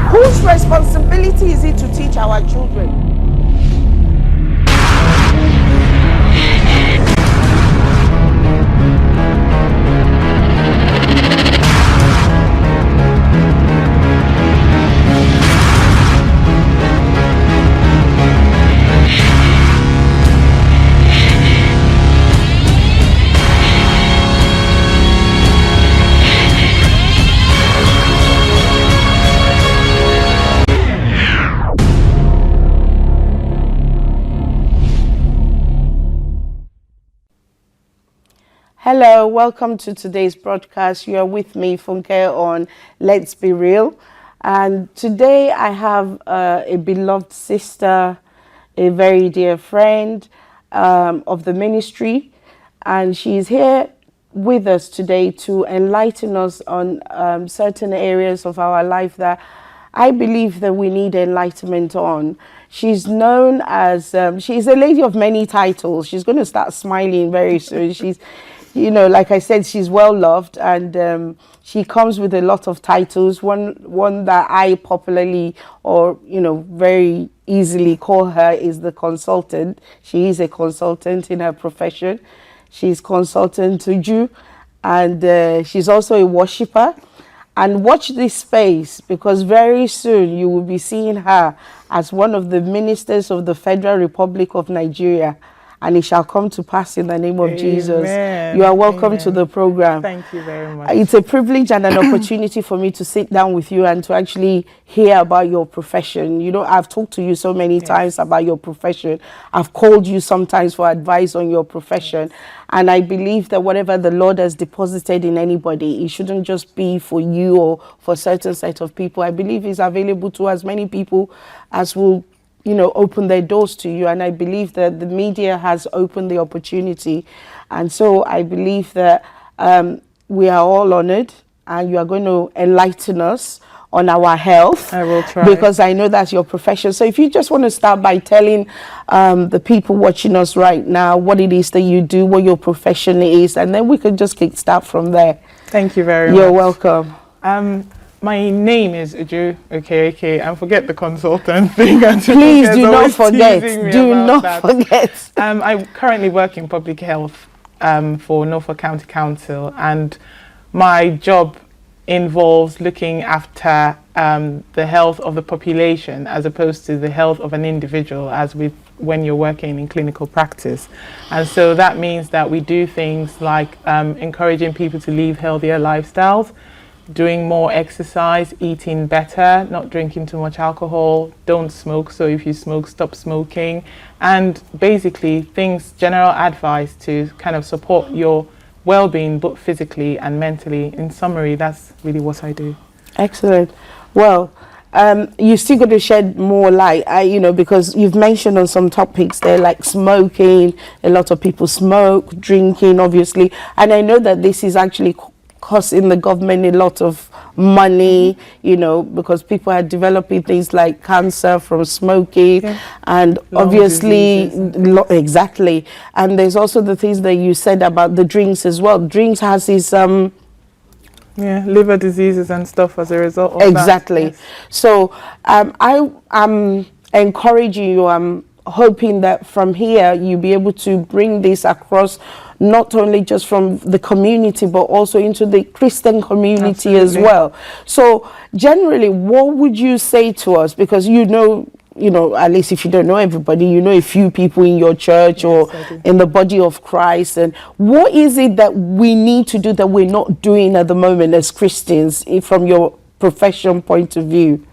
Whose responsibility is it to teach our children? Hello, welcome to today's broadcast. You are with me, Funke, on Let's Be Real. And today I have a beloved sister, a very dear friend of the ministry. And she's here with us today to enlighten us on certain areas of our life that I believe that we need enlightenment on. She's known as, she's a lady of many titles. She's going to start smiling very soon. She's, you know, like I said, she's well loved, and she comes with a lot of titles. One that I popularly, or you know, very easily call her is the consultant. She is a consultant in her profession. She's consultant to Jew, and she's also a worshipper. And watch this space, because very soon you will be seeing her as one of the ministers of the Federal Republic of Nigeria. And it shall come to pass in the name of Jesus. You are welcome to the program. Thank you very much. It's a privilege and an opportunity for me to sit down with you and to actually hear about your profession. You know, I've talked to you so many times about your profession. I've called you sometimes for advice on your profession. And I believe that whatever the Lord has deposited in anybody, it shouldn't just be for you or for a certain set of people. I believe it's available to as many people as will, you know, open their doors to you. And I believe that the media has opened the opportunity. And so I believe that we are all honored, and you are going to enlighten us on our health. I will try. Because I know that's your profession. So if you just want to start by telling the people watching us right now what it is that you do, what your profession is, and then we can just start from there. Thank you very much. You're welcome. My name is Uju Okeke, and forget the consultant thing. Please do not forget. Do not forget. I currently work in public health for Norfolk County Council, and my job involves looking after the health of the population as opposed to the health of an individual, as with when you're working in clinical practice. And so that means that we do things like encouraging people to live healthier lifestyles, doing more exercise, eating better, not drinking too much alcohol, don't smoke, so if you smoke, stop smoking, and basically things, general advice to kind of support your well-being, both physically and mentally. In summary, that's really what I do. Excellent. Well, you're still going to shed more light, you know, because you've mentioned on some topics there, like smoking. A lot of people smoke, drinking, obviously, and I know that this is actually costing the government a lot of money, you know, because people are developing things like cancer from smoking, and obviously, exactly. And there's also the things that you said about the drinks as well. Drinks has this liver diseases and stuff as a result of exactly. that. Yes. So I'm encouraging you. I'm hoping that from here you'll be able to bring this across, not only just from the community, but also into the Christian community as well. So generally, what would you say to us? Because you know, at least if you don't know everybody, you know a few people in your church or in the body of Christ. And what is it that we need to do that we're not doing at the moment as Christians, from your profession point of view?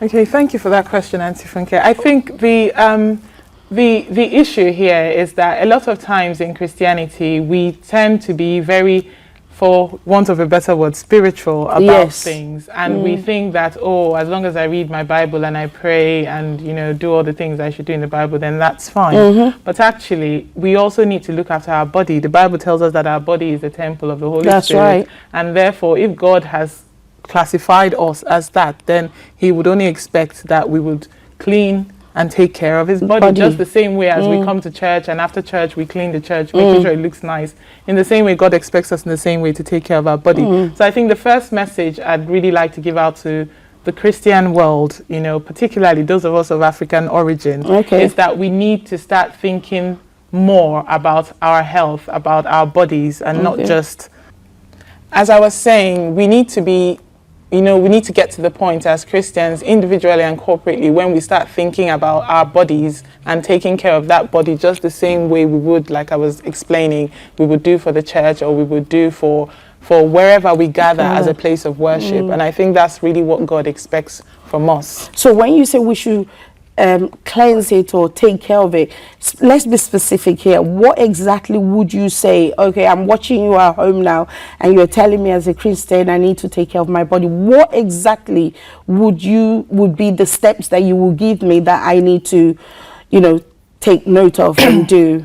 Okay, thank you for that question, Auntie Funke. I think the issue here is that a lot of times in Christianity, we tend to be very, for want of a better word, spiritual about things. And we think that, oh, as long as I read my Bible and I pray and, you know, do all the things I should do in the Bible, then that's fine. But actually, we also need to look after our body. The Bible tells us that our body is the temple of the Holy Spirit. That's right. And therefore, if God has classified us as that, then he would only expect that we would clean and take care of his body, just the same way as we come to church, and after church we clean the church, making sure it looks nice. In the same way, God expects us in the same way to take care of our body. So I think the first message I'd really like to give out to the Christian world, you know, particularly those of us of African origin, is that we need to start thinking more about our health, about our bodies, and not just, as I was saying, we need to be, you know, we need to get to the point as Christians, individually and corporately, when we start thinking about our bodies and taking care of that body just the same way we would, like I was explaining, we would do for the church, or we would do for wherever we gather as a place of worship. And I think that's really what God expects from us. So when you say we should cleanse it or take care of it, let's be specific here. What exactly would you say? Okay, I'm watching you at home now and you're telling me as a Christian I need to take care of my body. What exactly would be the steps that you will give me that I need to, you know, take note of and do?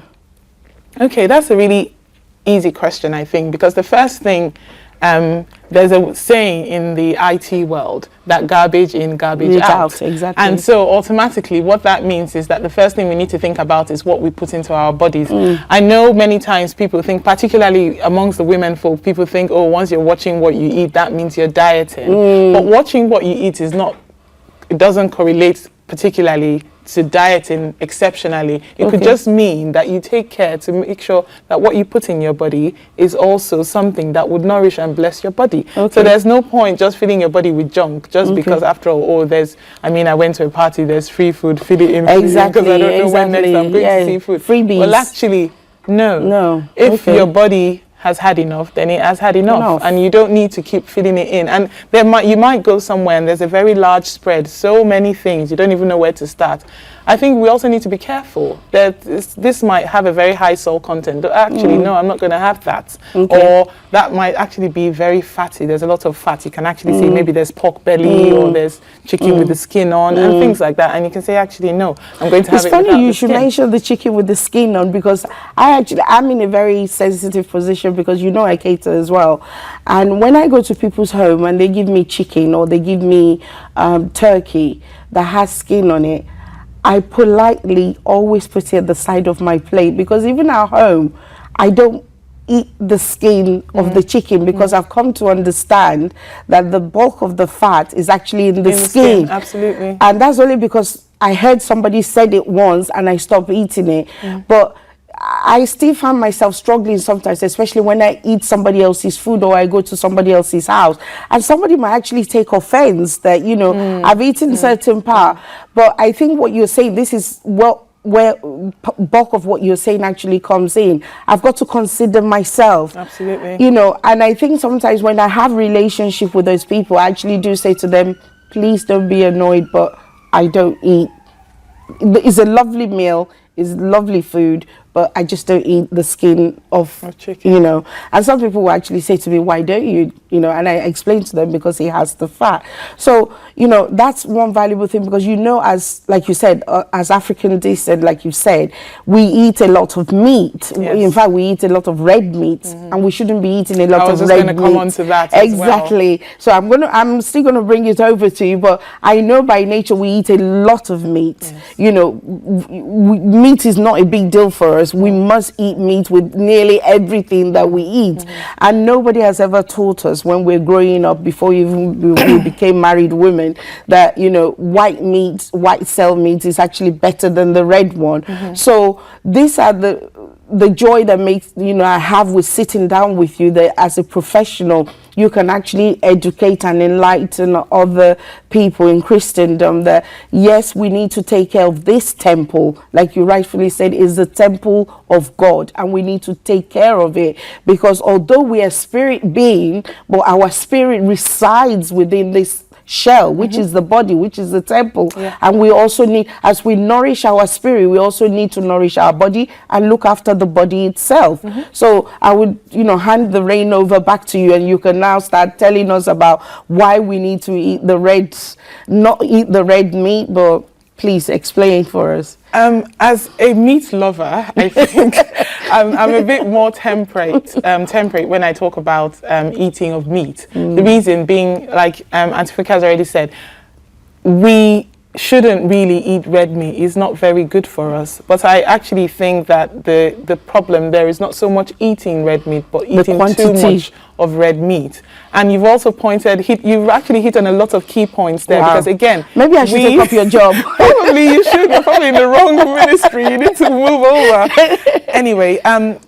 Okay, that's a really easy question, I think, because the first thing, there's a saying in the IT world that garbage in, garbage out. Exactly. And so automatically what that means is that the first thing we need to think about is what we put into our bodies. I know many times people think, particularly amongst the women folk, people think, oh, once you're watching what you eat, that means you're dieting. But watching what you eat is not, it doesn't correlate particularly to dieting exceptionally. It could just mean that you take care to make sure that what you put in your body is also something that would nourish and bless your body. So there's no point just filling your body with junk just because after all, there's, I mean, I went to a party, there's free food, fill it in free, because I don't know when next I'm going to see food. Freebies. Well, actually, no. If your body has had enough, then it has had enough, and you don't need to keep filling it in. And you might go somewhere and there's a very large spread, so many things, you don't even know where to start. I think we also need to be careful that this might have a very high salt content. Actually, no, I'm not going to have that. Or that might actually be very fatty. There's a lot of fat. You can actually see maybe there's pork belly or there's chicken with the skin on and things like that. And you can say, actually, no, I'm going to have it without the skin. It's funny you should mention the chicken with the skin on, because I'm in a very sensitive position because, you know, I cater as well. And when I go to people's home and they give me chicken or they give me turkey that has skin on it, I politely always put it at the side of my plate, because even at home, I don't eat the skin of the chicken, because I've come to understand that the bulk of the fat is actually in the skin. Absolutely. And that's only because I heard somebody said it once and I stopped eating it. But I still find myself struggling sometimes, especially when I eat somebody else's food or I go to somebody else's house. And somebody might actually take offense that, you know, I've eaten certain part. But I think what you're saying, this is where bulk of what you're saying actually comes in. I've got to consider myself. Absolutely. You know, and I think sometimes when I have relationship with those people, I actually do say to them, please don't be annoyed, but I don't eat. It's a lovely meal, it's lovely food, but I just don't eat the skin of chicken, you know. And some people will actually say to me, why don't you, you know, and I explain to them because it has the fat. So, you know, that's one valuable thing, because, you know, as, like you said, as African descent, like you said, we eat a lot of meat. In fact, we eat a lot of red meat, and we shouldn't be eating a lot of red meat. I was just going to come on to that exactly. As well. So I'm still going to bring it over to you, but I know by nature we eat a lot of meat. You know, meat is not a big deal for us. We must eat meat with nearly everything that we eat. And nobody has ever taught us when we're growing up, before even we became married women, that, you know, white meat, white cell meat is actually better than the red one. So these are the joy that makes, you know, I have with sitting down with you, that as a professional, you can actually educate and enlighten other people in Christendom that, yes, we need to take care of this temple, like you rightfully said, is the temple of God, and we need to take care of it, because although we are spirit being, but our spirit resides within this shell, which is the body, which is the temple. And we also need, as we nourish our spirit, we also need to nourish our body and look after the body itself. So I would, you know, hand the rein over back to you, and you can now start telling us about why we need to eat the red, not eat the red meat, but please explain for us. As a meat lover, I think I'm a bit more temperate when I talk about eating of meat. The reason being, like Auntie Funke has already said, we shouldn't really eat red meat. It's not very good for us. But I actually think that the problem there is not so much eating red meat, but eating too much of red meat. And you've also you've actually hit on a lot of key points there, because again, maybe I should take up your job. Probably you should. You're probably in the wrong ministry. You need to move over. Anyway,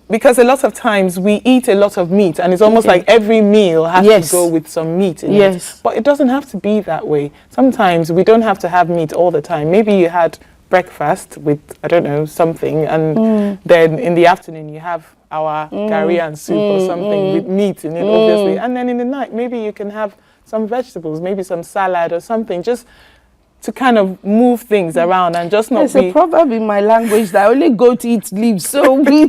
because a lot of times we eat a lot of meat, and it's almost like every meal has to go with some meat in it. But it doesn't have to be that way. Sometimes we don't have to have meat all the time. Maybe you had breakfast with, I don't know, something, and then in the afternoon you have our curry and soup or something with meat in it, obviously. And then in the night, maybe you can have some vegetables, maybe some salad or something, just to kind of move things around and just not There's a proverb in my language that only goat eats leaves, so we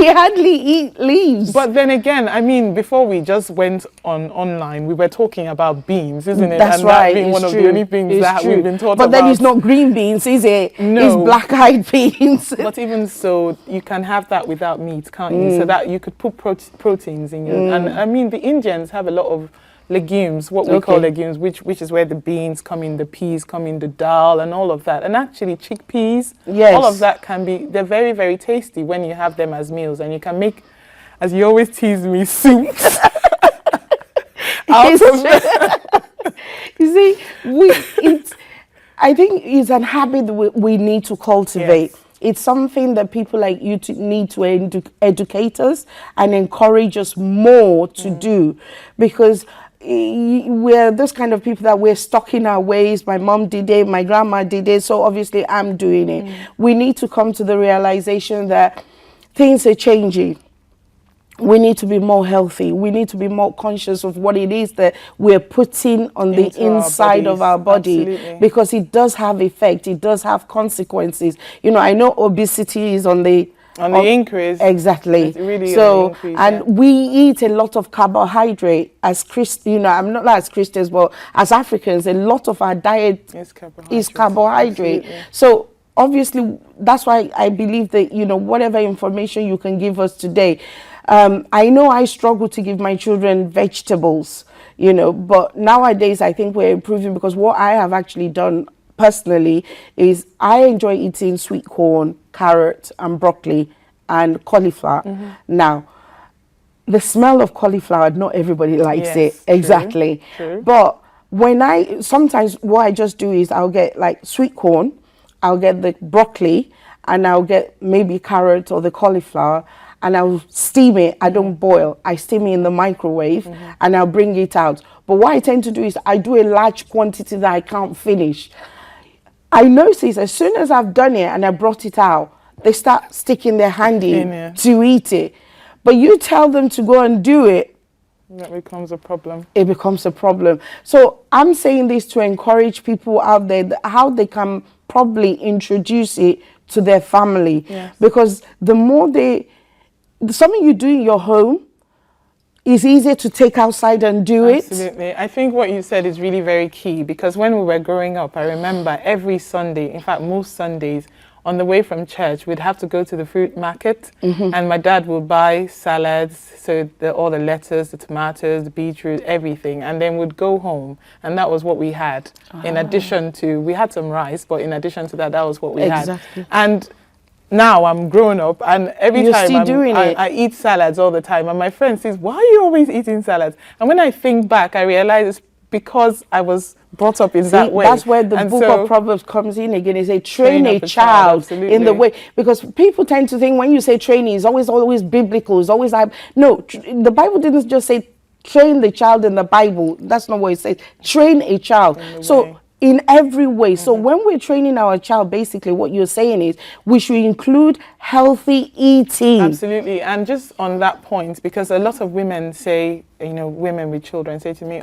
hardly eat leaves. But then again, I mean, before we just went online, we were talking about beans, isn't it? That's and right. That being one of the only things that we've been taught about. But then it's not about. green beans, is it? No. It's black-eyed beans. But even so, you can have that without meat, can't you? So that you could put proteins in your... And I mean, the Indians have a lot of legumes, what we call legumes, which is where the beans come in, the peas come in, the dal and all of that. And actually chickpeas, all of that they're very, very tasty when you have them as meals. And you can make, as you always tease me, soup out of them. You see, I think it's an habit we need to cultivate. Yes. It's something that people like you need to educate us and encourage us more to do, because we're those kind of people that we're stuck in our ways. My mom did it, my grandma did it, so obviously I'm doing it. We need to come to the realization that things are changing. We need to be more healthy. We need to be more conscious of what it is that we're putting on the inside of our body, because it does have effect. It does have consequences. You know, I know obesity is on the increase. Exactly. It's really so, on the increase, and we eat a lot of carbohydrate as Christians. You know, I'm not like as Christians, but as Africans, a lot of our diet is carbohydrate. So obviously, that's why I believe that, you know, whatever information you can give us today. I know I struggle to give my children vegetables, you know, but nowadays I think we're improving, because what I have actually done personally is I enjoy eating sweet corn, carrot and broccoli and cauliflower. Now, the smell of cauliflower, not everybody likes it. Exactly. True. But sometimes what I just do is I'll get like sweet corn, I'll get the broccoli, and I'll get maybe carrot or the cauliflower, and I'll steam it. I don't boil. I steam it in the microwave, and I'll bring it out. But what I tend to do is I do a large quantity that I can't finish. I notice as soon as I've done it and I brought it out, they start sticking their hand in to eat it. But you tell them to go and do it, that becomes a problem. It becomes a problem. So I'm saying this to encourage people out there how they can probably introduce it to their family. Because the more something you do in your home is easier to take outside and do it. Absolutely. I think what you said is really very key, because when we were growing up, I remember every Sunday, in fact, most Sundays, on the way from church, we'd have to go to the fruit market, and my dad would buy salads, so all the lettuce, the tomatoes, the beetroot, everything, and then we'd go home, and that was what we had. In addition to, we had some rice, but in addition to that, that was what we had. And now I'm grown up, and every time I eat salads all the time, and my friend says, "Why are you always eating salads?" And when I think back, I realize it's because I was brought up in that way. That's where the book of Proverbs comes in again. It says, train a child in the way. Because people tend to think when you say training, it's always biblical. It's always, no, the Bible didn't just say train the child in the Bible. That's not what it says. Train a child. So in every way. So when we're training our child, basically what you're saying is we should include healthy eating. Absolutely. And just on that point, because a lot of women say, you know, women with children say to me,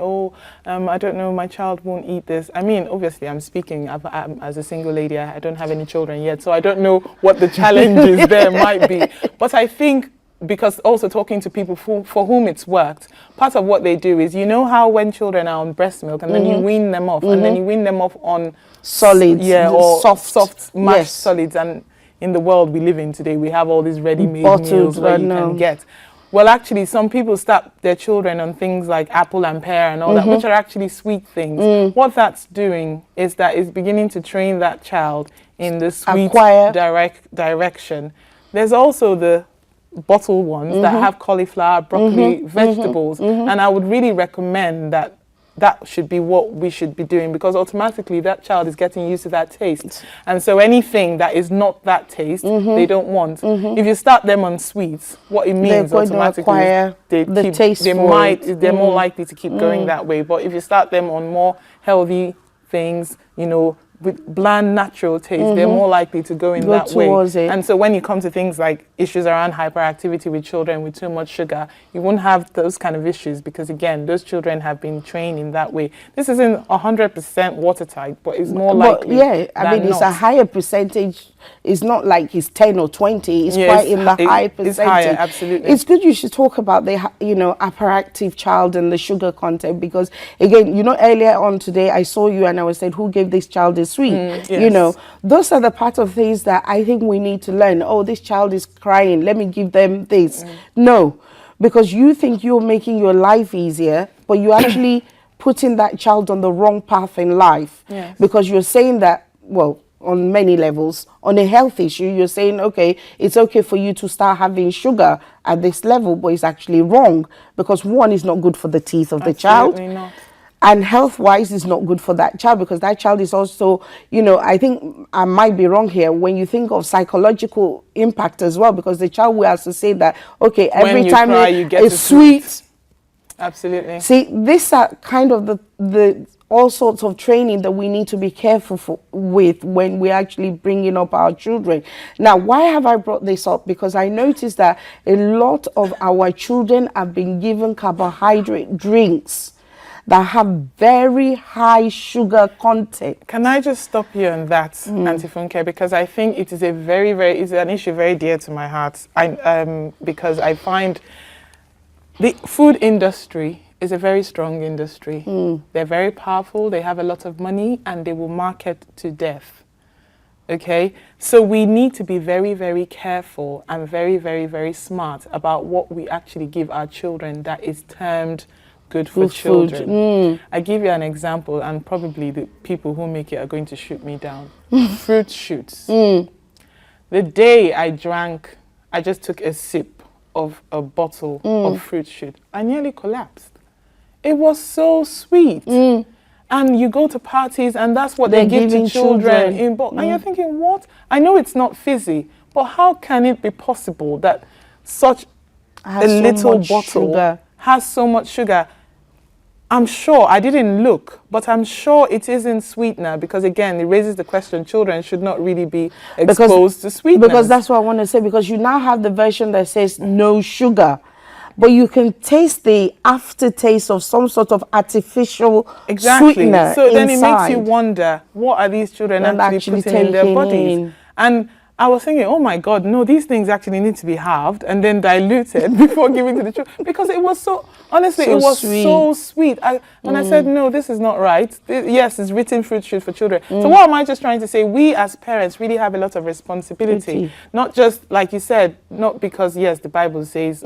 I don't know, my child won't eat this. I mean, obviously I'm speaking as a single lady. I don't have any children yet, so I don't know what the challenges there might be. But I think, because also talking to people for whom it's worked, part of what they do is, you know how when children are on breast milk and then you wean them off, and then you wean them off on solids, or soft mashed solids. And in the world we live in today, we have all these ready-made meals where you can get. Well, actually, some people start their children on things like apple and pear and all that, which are actually sweet things. What that's doing is that it's beginning to train that child in the sweet direction. There's also the bottled ones that have cauliflower, broccoli, vegetables, and I would really recommend that should be what we should be doing, because automatically that child is getting used to that taste, and so anything that is not that taste they don't want. If you start them on sweets, what it means automatically is they're more likely to keep going that way. But if you start them on more healthy things, you know, with bland natural taste, they're more likely to go in that way. And so when you come to things like issues around hyperactivity with children with too much sugar, you won't have those kind of issues, because again, those children have been trained in that way. This isn't 100% watertight, but it's more likely. Yeah, I mean, it's a higher percentage. It's not like it's 10 or 20. It's quite in the high percentage. It's higher, absolutely. It's good you should talk about the, you know, hyperactive child and the sugar content, because again, you know, earlier on today, I saw you and I was saying, who gave this child a sweet? Yes. You know, those are the part of things that I think we need to learn. Oh, this child is crying, let me give them this. No, because you think you're making your life easier, but you're actually putting that child on the wrong path in life. Yes. Because you're saying that, well, on many levels, on a health issue, you're saying, okay, it's okay for you to start having sugar at this level, but it's actually wrong, because one is not good for the teeth of the child. Absolutely not. And health-wise, is not good for that child, because that child is also, you know, I think I might be wrong here, when you think of psychological impact as well, because the child will associate that, okay, every time you get a sweet. Absolutely. See, these are kind of the all sorts of training that we need to be careful with when we're actually bringing up our children. Now, why have I brought this up? Because I noticed that a lot of our children have been given carbohydrate drinks that have very high sugar content. Can I just stop you on that, Auntie Funke? Because I think it is a it's an issue very dear to my heart. Because I find the food industry is a very strong industry. They're very powerful, they have a lot of money, and they will market to death. Okay? So we need to be very, very careful and very, very, very smart about what we actually give our children that is termed good for children. I give you an example, and probably the people who make it are going to shoot me down. Fruit shoots. The day I just took a sip of a bottle of fruit shoot, I nearly collapsed. It was so sweet. And you go to parties and that's what they give to children. And you're thinking, what? I know it's not fizzy, but how can it be possible that such a little bottle has so much sugar? I'm sure, I didn't look, but I'm sure it isn't sweetener, because again, it raises the question, children should not really be exposed to sweeteners. Because that's what I want to say, because you now have the version that says no sugar, but you can taste the aftertaste of some sort of artificial sweetener so then inside. It makes you wonder, what are these children actually putting in their bodies? And I was thinking, oh my God, no, these things actually need to be halved and then diluted before giving to the children, because it was so, honestly, it was so sweet. And I said, no, this is not right. Yes, it's written fruit shoot for children. So what am I just trying to say? We as parents really have a lot of responsibility, not just, like you said, not because, yes, the Bible says,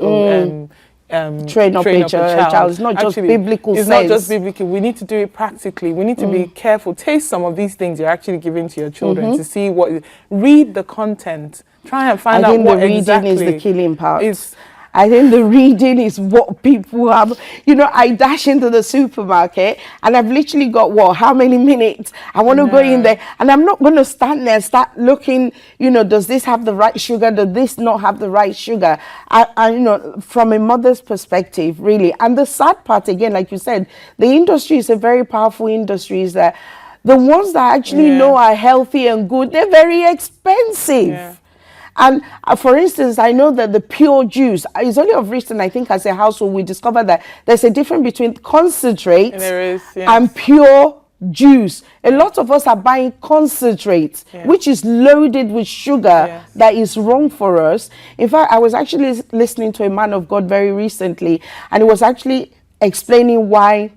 train up a child. It's not just biblical. It's not just biblical. We need to do it practically. We need to be careful. Taste some of these things you're actually giving to your children to see what. Read the content. Try and find out what exactly. I think the reading is the killing part. I think the reading is what people have. You know, I dash into the supermarket and I've literally got, what, how many minutes? I want to go in there and I'm not going to stand there and start looking, you know, does this have the right sugar? Does this not have the right sugar? I you know, from a mother's perspective, really. And the sad part, again, like you said, the industry is a very powerful industry, is that the ones that actually know are healthy and good, they're very expensive. Yeah. And for instance, I know that the pure juice is only of recent, I think, as a household, we discovered that there's a difference between concentrate and pure juice. A lot of us are buying concentrate, which is loaded with sugar, that is wrong for us. In fact, I was actually listening to a man of God very recently, and he was actually explaining why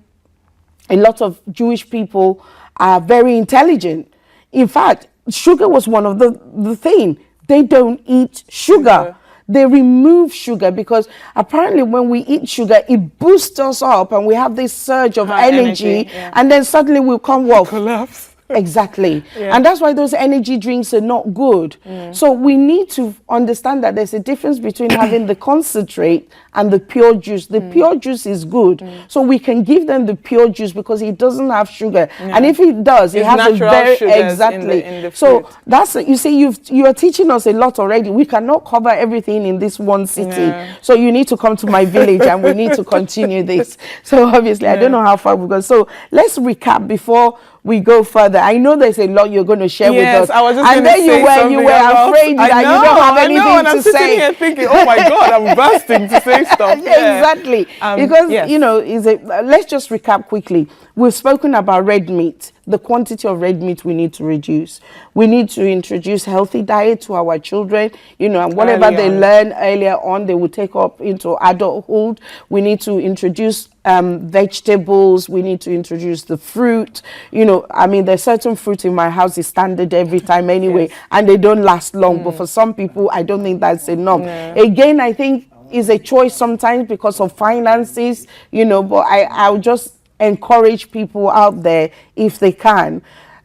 a lot of Jewish people are very intelligent. In fact, sugar was one of the things. They don't eat sugar. They remove sugar, because apparently when we eat sugar, it boosts us up and we have this surge of energy, and then suddenly we'll come, what? Collapse. Exactly. And that's why those energy drinks are not good. So we need to understand that there's a difference between having the concentrate and the pure juice. The pure juice is good. So we can give them the pure juice because it doesn't have sugar. And if it does, it It's has a natural very, sugars exactly. in the So fruit. that's, you see, you are teaching us a lot already. We cannot cover everything in this one city. No. So you need to come to my village and we need to continue this. So obviously, I don't know how far we've gone. So let's recap before we go further. I know there's a lot you're going to share with us. I was just and going then to say something you were about, afraid that you don't have anything and I'm to sitting say. here thinking, oh my God, I'm bursting to say stuff. Yeah. Exactly. Because, yes. you know, let's just recap quickly. We've spoken about red meat, the quantity of red meat we need to reduce. We need to introduce healthy diet to our children, you know, and whatever they learn earlier on, they will take up into adulthood. We need to introduce vegetables. We need to introduce the fruit. You know, I mean, there's certain fruit in my house is standard every time anyway, and they don't last long. But for some people, I don't think that's enough. Again, I think is a choice sometimes because of finances, you know, but I'll just encourage people out there, if they can,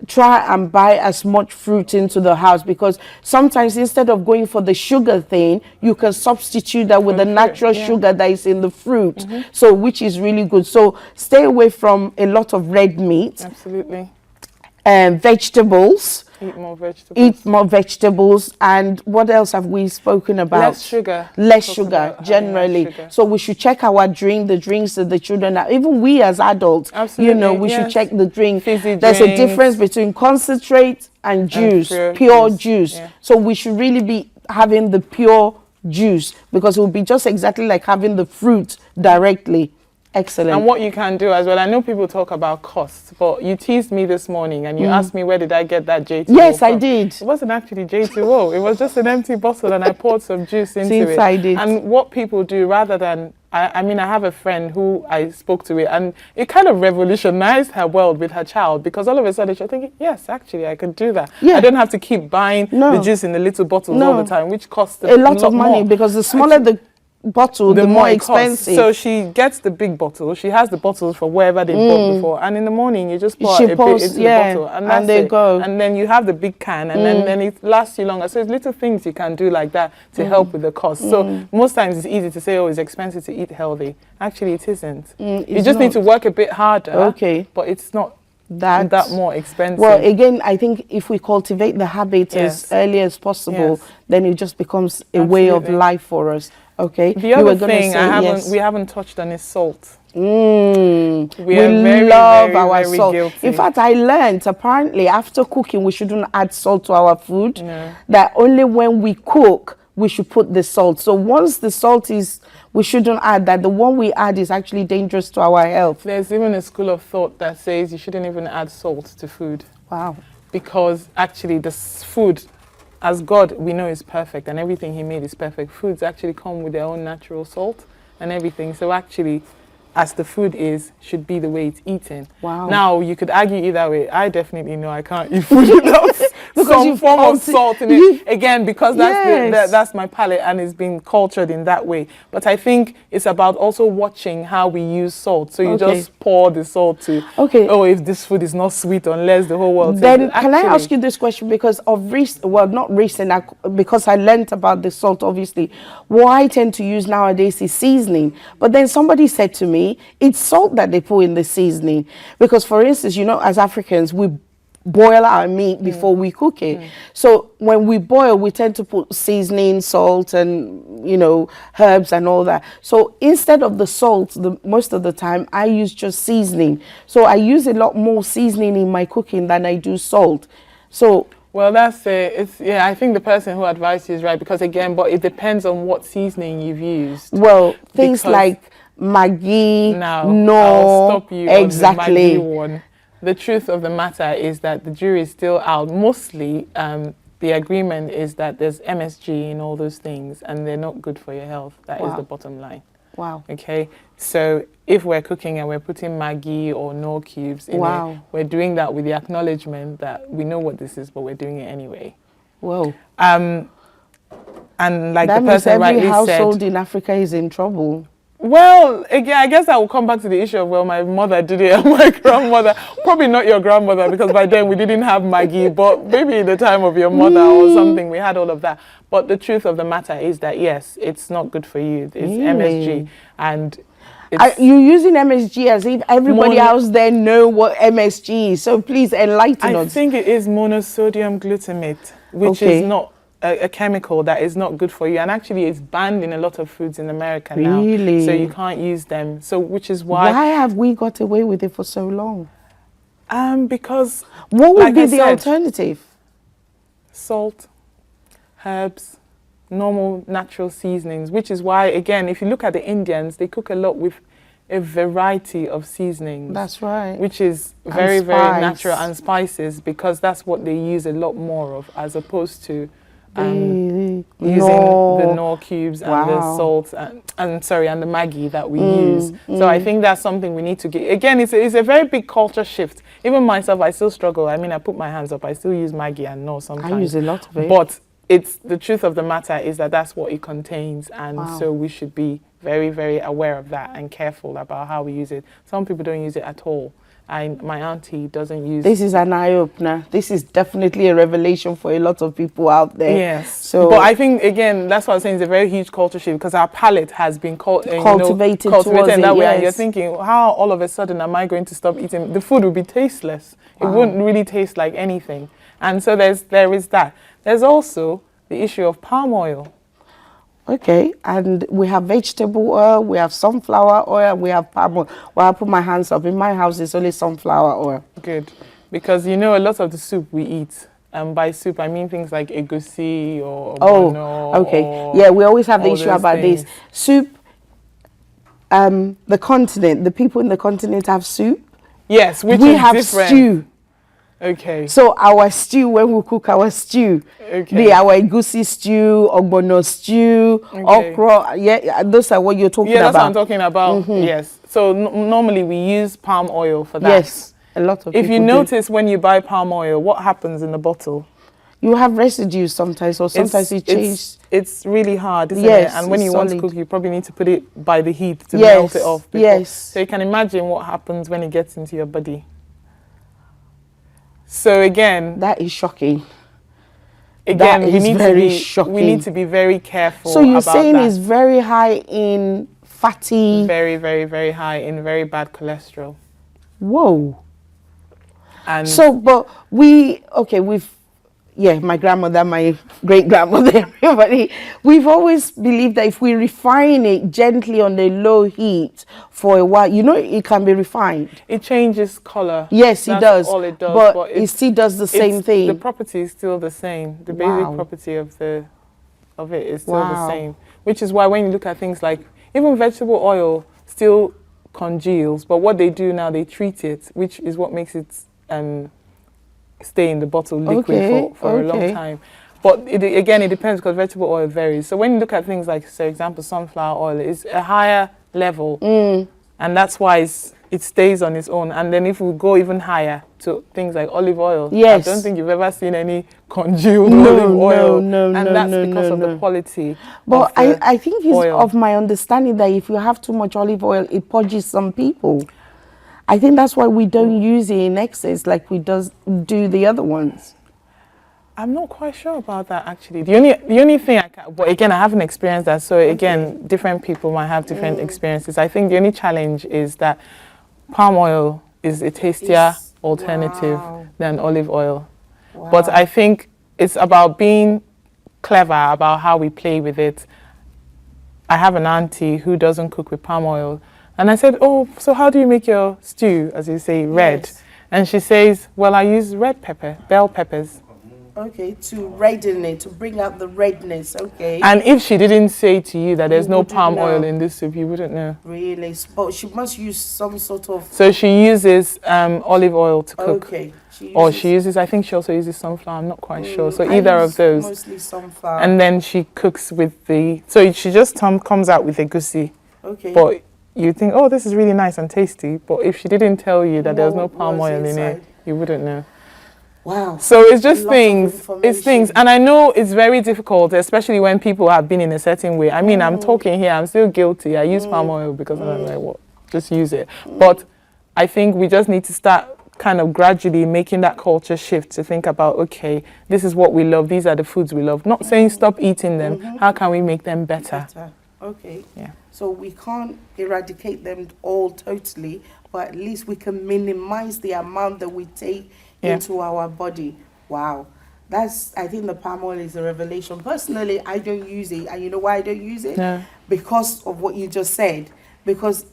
try and buy as much fruit into the house, because sometimes instead of going for the sugar thing, you can substitute that with the natural sugar that is in the fruit, so which is really good. So stay away from a lot of red meat. Absolutely. Vegetables. Eat more vegetables. Eat more vegetables. And what else have we spoken about? Less sugar. Less sugar, generally. Less sugar. So we should check our drink, the drinks that the children are, even we as adults, Absolutely, you know, we should check the drink. Fizzy There's drinks. a difference between concentrate and juice, pure pure juice, juice. yeah. So we should really be having the pure juice, because it will be just exactly like having the fruit directly. Excellent. And what you can do as well, I know people talk about costs, but you teased me this morning and you asked me where did I get that J2O Yes, from. I did. It wasn't actually J2O. It was just an empty bottle and I poured some juice into Since it. I did. And what people do, rather than, I mean, I have a friend who I spoke to it and it kind of revolutionized her world with her child, because all of a sudden she's thinking, yes, actually, I could do that. Yeah. I don't have to keep buying the juice in the little bottles all the time, which costs a lot of money, more. because the smaller the bottle, the more it costs. expensive. So she gets the big bottle. She has the bottles from wherever they bought before, and in the morning you just pour She a bit pours, into yeah, the bottle, and and that's they it. go. And then you have the big can, and then it lasts you longer. So it's little things you can do like that to help with the cost. So most times it's easy to say, oh, it's expensive to eat healthy. Actually, it isn't. You just need to work a bit harder. Okay. But it's not that more expensive. Well, again, I think if we cultivate the habit as early as possible, then it just becomes a way of life for us. Okay. The other thing we haven't touched on is salt. We very, love very, our very salt. guilty. In fact, I learned apparently after cooking we shouldn't add salt to our food. That only when we cook we should put the salt. So once the salt is, we shouldn't add that. The one we add is actually dangerous to our health. There's even a school of thought that says you shouldn't even add salt to food. Wow. Because actually the food, as God we know, is perfect and everything he made is perfect. Foods actually come with their own natural salt and everything. So actually, as the food is, should be the way it's eaten. Wow. Now, you could argue either way. I definitely know I can't eat food without some form of salt in it. Again, because that's my palate and it's been cultured in that way. But I think it's about also watching how we use salt. So you just pour the salt to, oh, if this food is not sweet unless the whole world then can I ask you this question, because of not recent, because I learned about the salt, obviously. What I tend to use nowadays is seasoning. But then somebody said to me, it's salt that they put in the seasoning. Because, for instance, you know, as Africans, we boil our meat before we cook it. So when we boil, we tend to put seasoning, salt, and, you know, herbs and all that. So instead of the salt, most of the time, I use just seasoning. So I use a lot more seasoning in my cooking than I do salt. So... Well, that's it. I think the person who advised you is right, because again, but it depends on what seasoning you've used. Well, things like Maggi, I'll stop you exactly. on the Maggi one. The truth of the matter is that the jury is still out. Mostly, the agreement is that there's MSG in all those things, and they're not good for your health. That is the bottom line. Wow. Okay, so if we're cooking and we're putting Maggi or Knorr cubes in it, we're doing that with the acknowledgement that we know what this is, but we're doing it anyway. Whoa. And like that the person means every rightly household said, in Africa is in trouble. Well, again, I guess I will come back to the issue of, well, my mother did it and my grandmother. Probably not your grandmother, because by then we didn't have Maggie, but maybe in the time of your mother or something, we had all of that. But the truth of the matter is that, yes, it's not good for you. It's MSG. And are you using MSG as if everybody else there know what MSG is? So please enlighten us. I think it is monosodium glutamate, which is not a chemical that is not good for you, and actually it's banned in a lot of foods in America now. Really? So you can't use them. So which is why have we got away with it for so long? Because what would be the alternative? Salt, herbs, normal natural seasonings, which is why, again, if you look at the Indians, they cook a lot with a variety of seasonings. That's right. Which is very, very natural, and spices, because that's what they use a lot more of, as opposed to using the Knorr cubes and the salt and the Maggi that we use. So I think that's something we need to get. Again, it's a very big culture shift. Even myself, I still struggle. I mean, I put my hands up. I still use Maggi and Knorr sometimes. I use a lot of it. But it's the truth of the matter is that that's what it contains, and so we should be very, very aware of that and careful about how we use it. Some people don't use it at all. My auntie doesn't use. This is an eye opener. This is definitely a revelation for a lot of people out there. Yes. So, but I think, again, that's what I'm saying. It's a very huge culture shift, because our palate has been cultivated in that way. And you're thinking, how all of a sudden am I going to stop eating? The food would be tasteless. It wouldn't really taste like anything. And so there is that. There's also the issue of palm oil. Okay, and we have vegetable oil, we have sunflower oil, we have palm oil. Well, I put my hands up. In my house, it's only sunflower oil. Good, because a lot of the soup we eat, by soup I mean things like egusi or okay. Yeah, we always have the issue about this. Soup, the people in the continent have soup. Yes, which we is have different. Stew. Okay. So our stew, when we cook our stew, our egusi stew, ogbono stew, okra, those are what you're talking about. Yeah, that's what I'm talking about. Yes. So normally we use palm oil for that. Yes, a lot of people If you notice when you buy palm oil, what happens in the bottle? You have residues sometimes, or sometimes it changes. It's really hard, isn't it? And when you want to cook, you probably need to put it by the heat to melt it off. So you can imagine what happens when it gets into your body. So again, that is shocking. Again, we need to be very careful. So you're saying it's very high in fatty. Very, very, very high in very bad cholesterol. Whoa. And so, but my grandmother, my great grandmother, everybody, we've always believed that if we refine it gently on a low heat for a while, it can be refined. It changes color. Yes, it does. All it does. But it still does the same thing. The property is still the same. The basic property of it is still the same. Which is why when you look at things like even vegetable oil still congeals, but what they do now, they treat it, which is what makes it stay in the bottle liquid for a long time. But it depends, because vegetable oil varies. So when you look at things like, for example, sunflower oil, it's a higher level, and that's why it stays on its own. And then if we go even higher to things like olive oil, I don't think you've ever seen any congealed olive oil. No, and that's because of the quality. But I think it's of my understanding that if you have too much olive oil, it purges some people. I think that's why we don't use it in excess like we do the other ones. I'm not quite sure about that, actually. The only thing but again, I haven't experienced that. So again, different people might have different experiences. I think the only challenge is that palm oil is a tastier alternative than olive oil. Wow. But I think it's about being clever about how we play with it. I have an auntie who doesn't cook with palm oil. And I said, so how do you make your stew, as you say, red? Yes. And she says, well, I use red pepper, bell peppers. Okay, to redden it, to bring out the redness, okay. And if she didn't say to you that there's no palm oil in this soup, you wouldn't know. Really? But she must use some sort of... So she uses olive oil to cook. Okay. I think she also uses sunflower, I'm not quite sure. So either of those. Mostly sunflower. And then she cooks with so she just comes out with egusi. Okay. But you think, this is really nice and tasty. But if she didn't tell you that there's no palm oil in it, you wouldn't know. Wow. So it's just A lot of things, it's things. information. And I know it's very difficult, especially when people have been in a certain way. I mean, I'm talking here, I'm still guilty. I use palm oil because I'm like, what? Just use it. But I think we just need to start kind of gradually making that culture shift to think about, okay, this is what we love. These are the foods we love. Not saying stop eating them. How can we make them better? Okay. Yeah. So we can't eradicate them all totally, but at least we can minimize the amount that we take into our body. Wow. I think the palm oil is a revelation. Personally, I don't use it. And you know why I don't use it? No. Because of what you just said. Because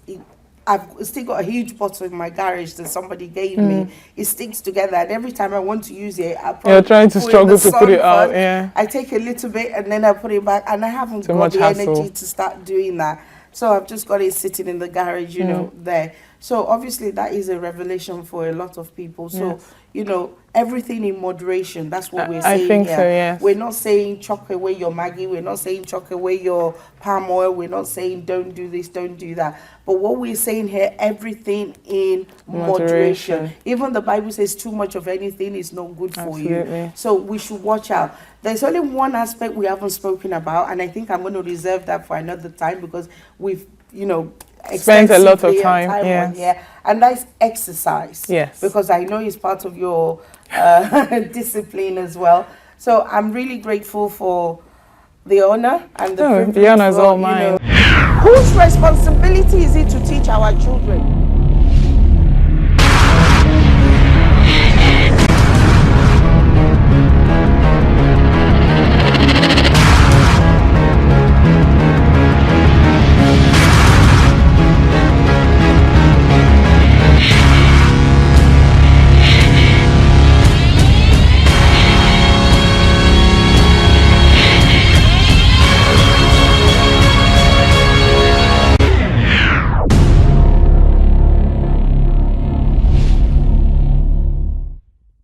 I've still got a huge bottle in my garage that somebody gave me. It sticks together, and every time I want to use it, I You're trying to struggle to put it out, I take a little bit and then I put it back, and I haven't Too got much the hassle. energy to start doing that. So I've just got it sitting in the garage, you know, there. So obviously that is a revelation for a lot of people. So, you know, everything in moderation, that's what we're saying I think here. so, yes. We're not saying chuck away your Maggi, we're not saying chuck away your palm oil, we're not saying don't do this, don't do that. But what we're saying here, everything in moderation. Even the Bible says too much of anything is not good for you. So we should watch out. There's only one aspect we haven't spoken about, and I think I'm going to reserve that for another time because we've, you know, spent a lot of extensively time on here, and that's exercise. Yes. Because I know it's part of your discipline as well. So I'm really grateful for the honor and the privilege. The honor is all mine. Whose responsibility is it to teach our children?